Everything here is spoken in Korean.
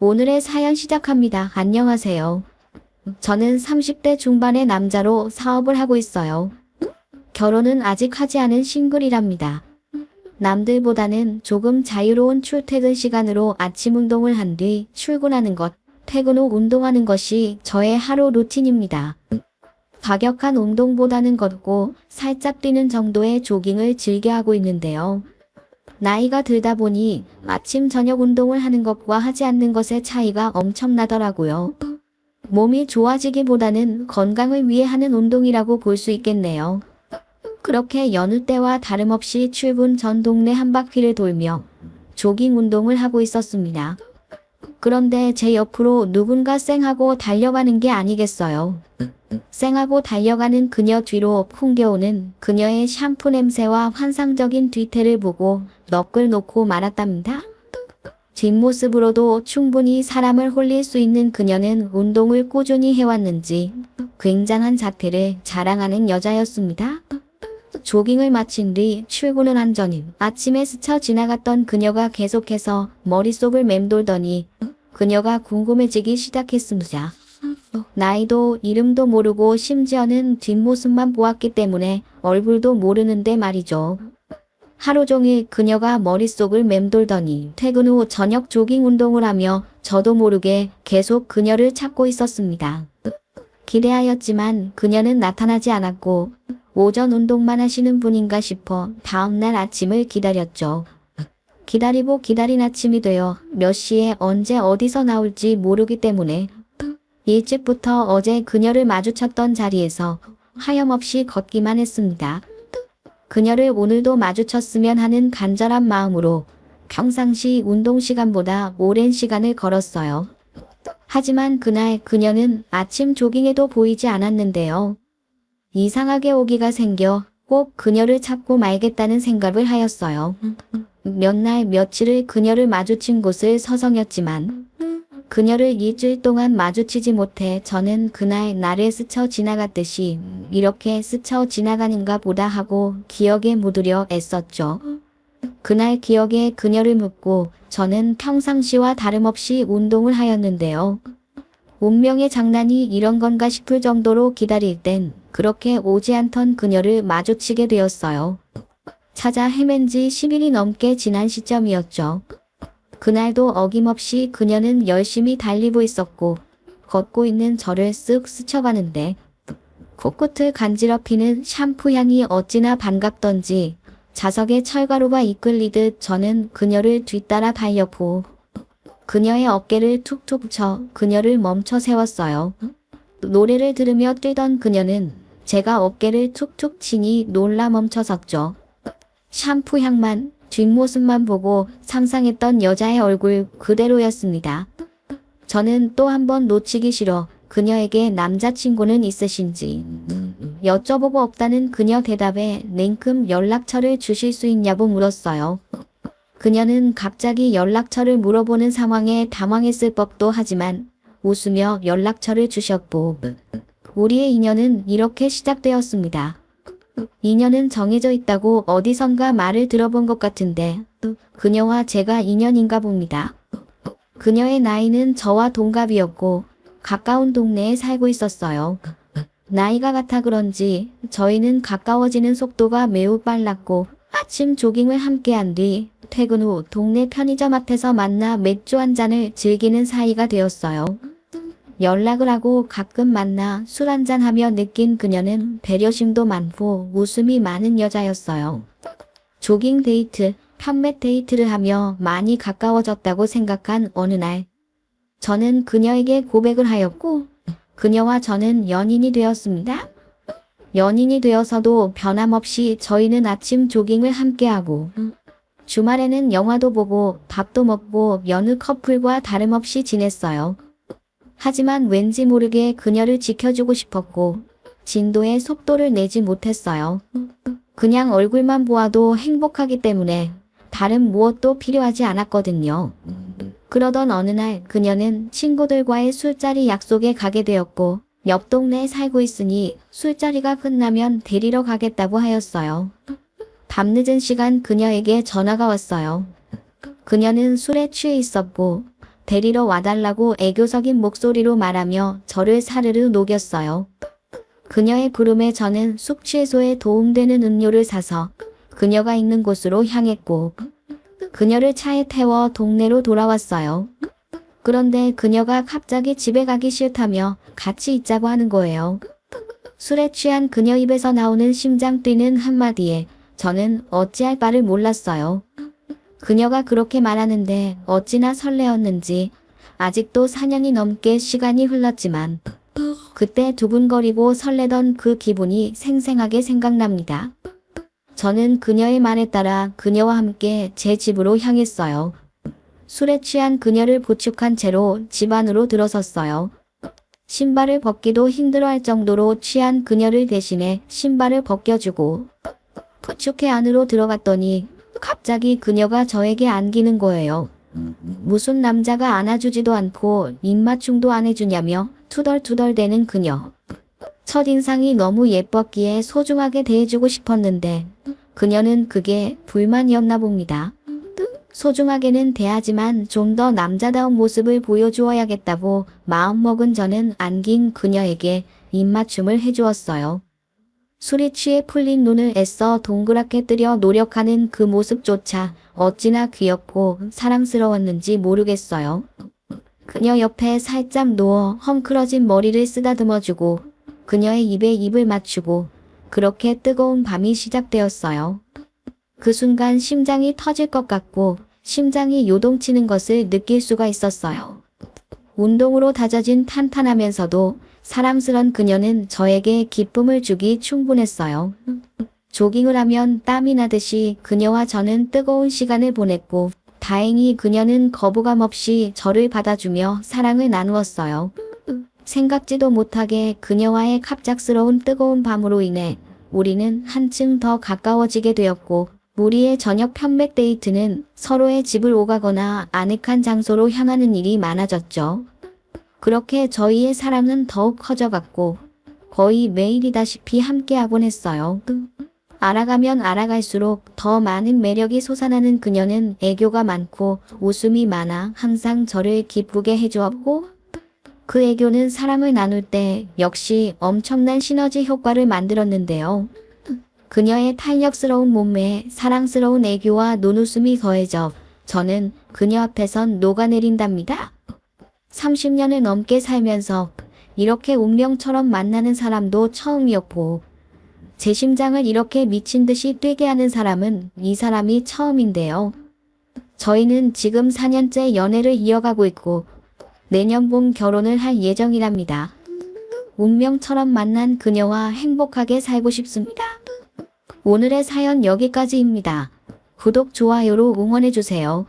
오늘의 사연 시작합니다. 안녕하세요. 저는 30대 중반의 남자로 사업을 하고 있어요. 결혼은 아직 하지 않은 싱글이랍니다. 남들보다는 조금 자유로운 출퇴근 시간으로 아침 운동을 한 뒤 출근하는 것, 퇴근 후 운동하는 것이 저의 하루 루틴입니다. 과격한 운동보다는 걷고 살짝 뛰는 정도의 조깅을 즐겨 하고 있는데요. 나이가 들다 보니 아침 저녁 운동을 하는 것과 하지 않는 것의 차이가 엄청나더라고요. 몸이 좋아지기보다는 건강을 위해 하는 운동이라고 볼 수 있겠네요. 그렇게 여느 때와 다름없이 출근 전 동네 한 바퀴를 돌며 조깅 운동을 하고 있었습니다. 그런데 제 옆으로 누군가 쌩하고 달려가는 게 아니겠어요. 쌩하고 달려가는 그녀 뒤로 풍겨오는 그녀의 샴푸 냄새와 환상적인 뒤태를 보고 넋을 놓고 말았답니다. 뒷모습으로도 충분히 사람을 홀릴 수 있는 그녀는 운동을 꾸준히 해왔는지 굉장한 자태를 자랑하는 여자였습니다. 조깅을 마친 뒤 출근을 한 전임 아침에 스쳐 지나갔던 그녀가 계속해서 머릿속을 맴돌더니 그녀가 궁금해지기 시작했습니다. 나이도 이름도 모르고 심지어는 뒷모습만 보았기 때문에 얼굴도 모르는데 말이죠. 하루 종일 그녀가 머릿속을 맴돌더니 퇴근 후 저녁 조깅 운동을 하며 저도 모르게 계속 그녀를 찾고 있었습니다. 기대하였지만 그녀는 나타나지 않았고 오전 운동만 하시는 분인가 싶어 다음날 아침을 기다렸죠. 기다리고 기다린 아침이 되어 몇 시에 언제 어디서 나올지 모르기 때문에 일찍부터 어제 그녀를 마주쳤던 자리에서 하염없이 걷기만 했습니다. 그녀를 오늘도 마주쳤으면 하는 간절한 마음으로 평상시 운동 시간보다 오랜 시간을 걸었어요. 하지만 그날 그녀는 아침 조깅에도 보이지 않았는데요. 이상하게 오기가 생겨 꼭 그녀를 찾고 말겠다는 생각을 하였어요. 몇 날 며칠을 그녀를 마주친 곳을 서성였지만 그녀를 일주일 동안 마주치지 못해 저는 그날 나를 스쳐 지나갔듯이 이렇게 스쳐 지나가는가 보다 하고 기억에 묻으려 애썼죠. 그날 기억에 그녀를 묻고 저는 평상시와 다름없이 운동을 하였는데요. 운명의 장난이 이런 건가 싶을 정도로 기다릴 땐 그렇게 오지 않던 그녀를 마주치게 되었어요. 찾아 헤맨 지 10일이 넘게 지난 시점이었죠. 그날도 어김없이 그녀는 열심히 달리고 있었고 걷고 있는 저를 쓱 스쳐가는데 코끝을 간지럽히는 샴푸 향이 어찌나 반갑던지 자석에 철가루가 이끌리듯 저는 그녀를 뒤따라 달렸고 그녀의 어깨를 툭툭 쳐 그녀를 멈춰 세웠어요. 노래를 들으며 뛰던 그녀는 제가 어깨를 툭툭 치니 놀라 멈춰섰죠. 샴푸 향만 뒷모습만 보고 상상했던 여자의 얼굴 그대로였습니다. 저는 또 한 번 놓치기 싫어 그녀에게 남자친구는 있으신지 여쭤보고 없다는 그녀 대답에 냉큼 연락처를 주실 수 있냐고 물었어요. 그녀는 갑자기 연락처를 물어보는 상황에 당황했을 법도 하지만 웃으며 연락처를 주셨고 우리의 인연은 이렇게 시작되었습니다. 인연은 정해져 있다고 어디선가 말을 들어본 것 같은데 그녀와 제가 인연인가 봅니다. 그녀의 나이는 저와 동갑이었고 가까운 동네에 살고 있었어요. 나이가 같아 그런지 저희는 가까워지는 속도가 매우 빨랐고 아침 조깅을 함께한 뒤 퇴근 후 동네 편의점 앞에서 만나 맥주 한 잔을 즐기는 사이가 되었어요. 연락을 하고 가끔 만나 술 한잔하며 느낀 그녀는 배려심도 많고 웃음이 많은 여자였어요. 조깅 데이트, 판매 데이트를 하며 많이 가까워졌다고 생각한 어느 날 저는 그녀에게 고백을 하였고 그녀와 저는 연인이 되었습니다. 연인이 되어서도 변함없이 저희는 아침 조깅을 함께하고 주말에는 영화도 보고 밥도 먹고 여느 커플과 다름없이 지냈어요. 하지만 왠지 모르게 그녀를 지켜주고 싶었고 진도의 속도를 내지 못했어요. 그냥 얼굴만 보아도 행복하기 때문에 다른 무엇도 필요하지 않았거든요. 그러던 어느 날 그녀는 친구들과의 술자리 약속에 가게 되었고 옆 동네에 살고 있으니 술자리가 끝나면 데리러 가겠다고 하였어요. 밤늦은 시간 그녀에게 전화가 왔어요. 그녀는 술에 취해 있었고 데리러 와달라고 애교 섞인 목소리로 말하며 저를 사르르 녹였어요. 그녀의 부름에 저는 숙취해소에 도움되는 음료를 사서 그녀가 있는 곳으로 향했고 그녀를 차에 태워 동네로 돌아왔어요. 그런데 그녀가 갑자기 집에 가기 싫다며 같이 있자고 하는 거예요. 술에 취한 그녀 입에서 나오는 심장 뛰는 한마디에 저는 어찌할 바를 몰랐어요. 그녀가 그렇게 말하는데 어찌나 설레었는지 아직도 4년이 넘게 시간이 흘렀지만 그때 두근거리고 설레던 그 기분이 생생하게 생각납니다. 저는 그녀의 말에 따라 그녀와 함께 제 집으로 향했어요. 술에 취한 그녀를 부축한 채로 집 안으로 들어섰어요. 신발을 벗기도 힘들어할 정도로 취한 그녀를 대신해 신발을 벗겨주고 부축해 안으로 들어갔더니 갑자기 그녀가 저에게 안기는 거예요. 무슨 남자가 안아주지도 않고 입맞춤도 안 해주냐며 투덜투덜대는 그녀. 첫인상이 너무 예뻤기에 소중하게 대해주고 싶었는데 그녀는 그게 불만이었나 봅니다. 소중하게는 대하지만 좀 더 남자다운 모습을 보여주어야겠다고 마음먹은 저는 안긴 그녀에게 입맞춤을 해주었어요. 술이 취해 풀린 눈을 애써 동그랗게 뜨려 노력하는 그 모습조차 어찌나 귀엽고 사랑스러웠는지 모르겠어요. 그녀 옆에 살짝 누워 헝클어진 머리를 쓰다듬어주고 그녀의 입에 입을 맞추고 그렇게 뜨거운 밤이 시작되었어요. 그 순간 심장이 터질 것 같고 심장이 요동치는 것을 느낄 수가 있었어요. 운동으로 다져진 탄탄하면서도 사랑스런 그녀는 저에게 기쁨을 주기 충분했어요. 조깅을 하면 땀이 나듯이 그녀와 저는 뜨거운 시간을 보냈고 다행히 그녀는 거부감 없이 저를 받아주며 사랑을 나누었어요. 생각지도 못하게 그녀와의 갑작스러운 뜨거운 밤으로 인해 우리는 한층 더 가까워지게 되었고 우리의 저녁 편맥 데이트는 서로의 집을 오가거나 아늑한 장소로 향하는 일이 많아졌죠. 그렇게 저희의 사랑은 더욱 커져갔고 거의 매일이다시피 함께하곤 했어요. 알아가면 알아갈수록 더 많은 매력이 솟아나는 그녀는 애교가 많고 웃음이 많아 항상 저를 기쁘게 해주었고 그 애교는 사랑을 나눌 때 역시 엄청난 시너지 효과를 만들었는데요. 그녀의 탄력스러운 몸매에 사랑스러운 애교와 눈웃음이 더해져 저는 그녀 앞에선 녹아내린답니다. 30년을 넘게 살면서 이렇게 운명처럼 만나는 사람도 처음이었고 제 심장을 이렇게 미친 듯이 뛰게 하는 사람은 이 사람이 처음인데요. 저희는 지금 4년째 연애를 이어가고 있고 내년 봄 결혼을 할 예정이랍니다. 운명처럼 만난 그녀와 행복하게 살고 싶습니다. 오늘의 사연 여기까지입니다. 구독, 좋아요로 응원해주세요.